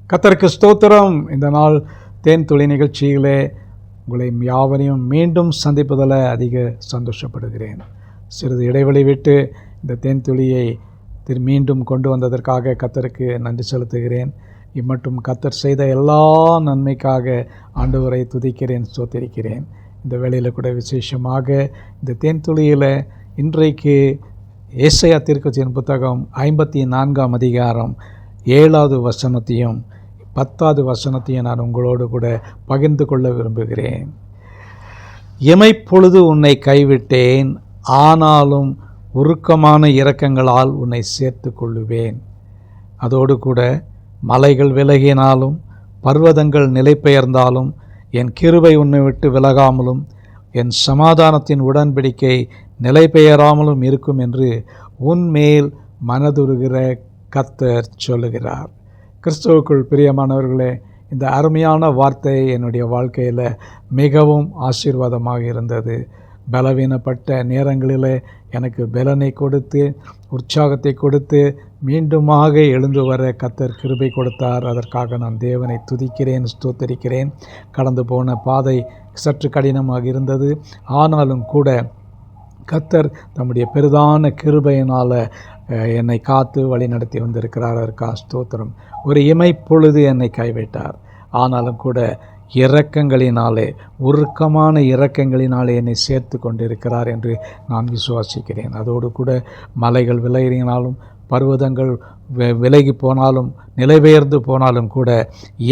கர்த்தருக்கு ஸ்தோத்திரம். இந்த நாள் தேன் துளி நிகழ்ச்சியிலே உங்களை யாவரையும் மீண்டும் சந்திப்பதில் அதிக சந்தோஷப்படுகிறேன். சிறிது இடைவெளி விட்டு இந்த தேன் துளியை மீண்டும் கொண்டு வந்ததற்காக கர்த்தருக்கு நன்றி செலுத்துகிறேன். இம்மட்டும் கர்த்தர் செய்த எல்லா நன்மைக்காக ஆண்டவரை துதிக்கிறேன், ஸ்தோத்திரிக்கிறேன். இந்த வேளையில் கூட விசேஷமாக இந்த தேன் துளியில் இன்றைக்கு ஏசாயா தீர்க்கதரிசியின் புத்தகம் 54ஆம் அதிகாரம் 7வது வசனத்தையும் 10வது வசனத்தையும் நான் உங்களோடு கூட பகிர்ந்து கொள்ள விரும்புகிறேன். இமைப்பொழுது உன்னை கைவிட்டேன், ஆனாலும் உருக்கமான இரக்கங்களால் உன்னை சேர்த்து கொள்ளுவேன். அதோடு கூட மலைகள் விலகினாலும் பர்வதங்கள் நிலை பெயர்ந்தாலும் என் கிருபை உன்னை விட்டு விலகாமலும் என் சமாதானத்தின் உடன்படிக்கை நிலை பெயராமலும் இருக்கும் என்று உன்மேல் மனதுருகிற கர்த்தர் சொல்லுகிறார். கிறிஸ்துவுக்குள் பிரியமானவர்களே, இந்த அருமையான வார்த்தை என்னுடைய வாழ்க்கையில் மிகவும் ஆசீர்வாதமாக இருந்தது. பலவீனப்பட்ட நேரங்களில் எனக்கு பலனை கொடுத்து உற்சாகத்தை கொடுத்து மீண்டுமாக எழுந்து வர கர்த்தர் கிருபை கொடுத்தார். அதற்காக நான் தேவனை துதிக்கிறேன், ஸ்தோத்தரிக்கிறேன். கடந்து போன பாதை சற்று கடினமாக இருந்தது. ஆனாலும் கூட கர்த்தர் தம்முடைய பெரிதான கிருபையினால் என்னை காத்து வழி நடத்தி வந்திருக்கிறார். அதற்காக ஸ்தோத்திரம். ஒரு இமைப்பொழுது என்னை கைவிட்டார், ஆனாலும் கூட இரக்கங்களினாலே, உருக்கமான இரக்கங்களினாலே என்னை சேர்த்து கொண்டிருக்கிறார் என்று நான் விசுவாசிக்கிறேன். அதோடு கூட மலைகள் விலகினாலும் பர்வதங்கள் விலகி போனாலும் நிலைபெயர்ந்து போனாலும் கூட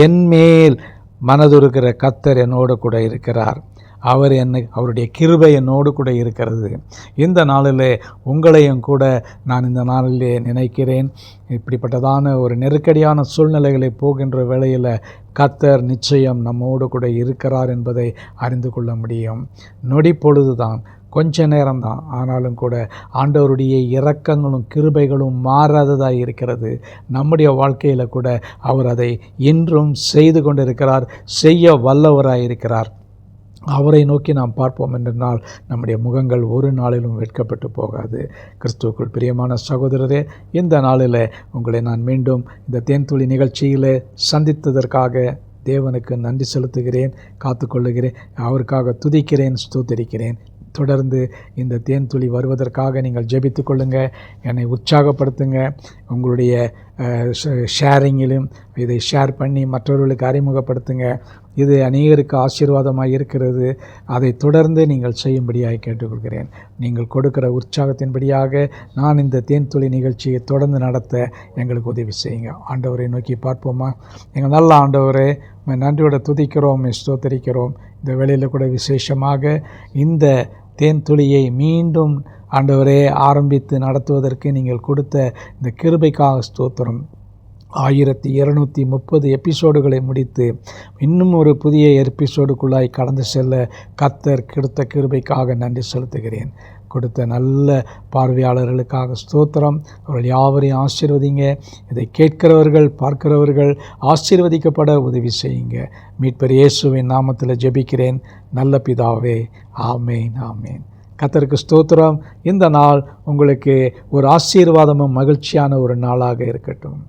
என்மேல் மனதுருகிற கர்த்தர் என்னோடு கூட இருக்கிறார். அவருடைய கிருபை என்னோடு கூட இருக்கிறது. இந்த நாளிலே உங்களையும் கூட நான் இந்த நாளிலே நினைக்கிறேன். இப்படிப்பட்டதான ஒரு நெருக்கடியான சூழ்நிலைகளை போகின்ற வேளையில் கர்த்தர் நிச்சயம் நம்மோடு கூட இருக்கிறார் என்பதை அறிந்து கொள்ள முடியும். நொடி பொழுதுதான், கொஞ்ச நேரம்தான், ஆனாலும் கூட ஆண்டவருடைய இரக்கங்களும் கிருபைகளும் மாறாததாக இருக்கிறது. நம்முடைய வாழ்க்கையில் கூட அவர் அதை இன்றும் செய்து கொண்டிருக்கிறார், செய்ய வல்லவராக இருக்கிறார். அவரை நோக்கி நாம் பார்ப்போம் என்றால் நம்முடைய முகங்கள் ஒரு நாளிலும் வெட்கப்பட்டு போகாது. கிறிஸ்துவுக்குள் பிரியமான சகோதரரே, இந்த நாளில் உங்களை நான் மீண்டும் இந்த தேன்துளி நிகழ்ச்சியில் சந்தித்ததற்காக தேவனுக்கு நன்றி செலுத்துகிறேன், காத்துக்கொள்ளுகிறேன், அவருக்காக துதிக்கிறேன், ஸ்தோத்தரிக்கிறேன். தொடர்ந்து இந்த தேன்துளி வருவதற்காக நீங்கள் ஜெபித்து கொள்ளுங்கள், என்னை உற்சாகப்படுத்துங்க. உங்களுடைய ஷேரிங்கிலும் இதை ஷேர் பண்ணி மற்றவர்களுக்கு அறிமுகப்படுத்துங்க. இது அநேகருக்கு ஆசீர்வாதமாக இருக்கிறது. அதை தொடர்ந்து நீங்கள் செய்யும்படியாக கேட்டுக்கொள்கிறேன். நீங்கள் கொடுக்கிற உற்சாகத்தின்படியாக நான் இந்த தேன்துளி நிகழ்ச்சியை தொடர்ந்து நடத்த எங்களுக்கு உதவி செய்யுங்க. ஆண்டவரை நோக்கி பார்ப்போமா? எங்கள் நல்ல ஆண்டவரே, நன்றியோட துதிக்கிறோம், ஸ்தோத்தரிக்கிறோம். இந்த வேளையில் கூட விசேஷமாக இந்த தேன்துளியை மீண்டும் ஆண்டவரே ஆரம்பித்து நடத்துவதற்கு நீங்கள் கொடுத்த இந்த கிருபைக்காக ஸ்தோத்திரம். 1230 எபிசோடுகளை முடித்து இன்னும் ஒரு புதிய எபிசோடுக்குள்ளாய் கடந்து செல்ல கர்த்தர் கொடுத்த கிருபைக்காக நன்றி செலுத்துகிறேன். கொடுத்த நல்ல பார்வையாளர்களுக்காக ஸ்தோத்திரம். அவர்கள் யாவரையும் ஆசீர்வதிங்க. இதை கேட்கிறவர்கள், பார்க்கிறவர்கள் ஆசீர்வதிக்கப்பட உதவி செய்யுங்க. மீட்பர் இயேசுவின் நாமத்தில் ஜெபிக்கிறேன் நல்ல பிதாவே, ஆமேன், ஆமேன். கர்த்தருக்கு ஸ்தோத்திரம். இந்த நாள் உங்களுக்கு ஒரு ஆசீர்வாதமும் மகிழ்ச்சியான ஒரு நாளாக இருக்கட்டும்.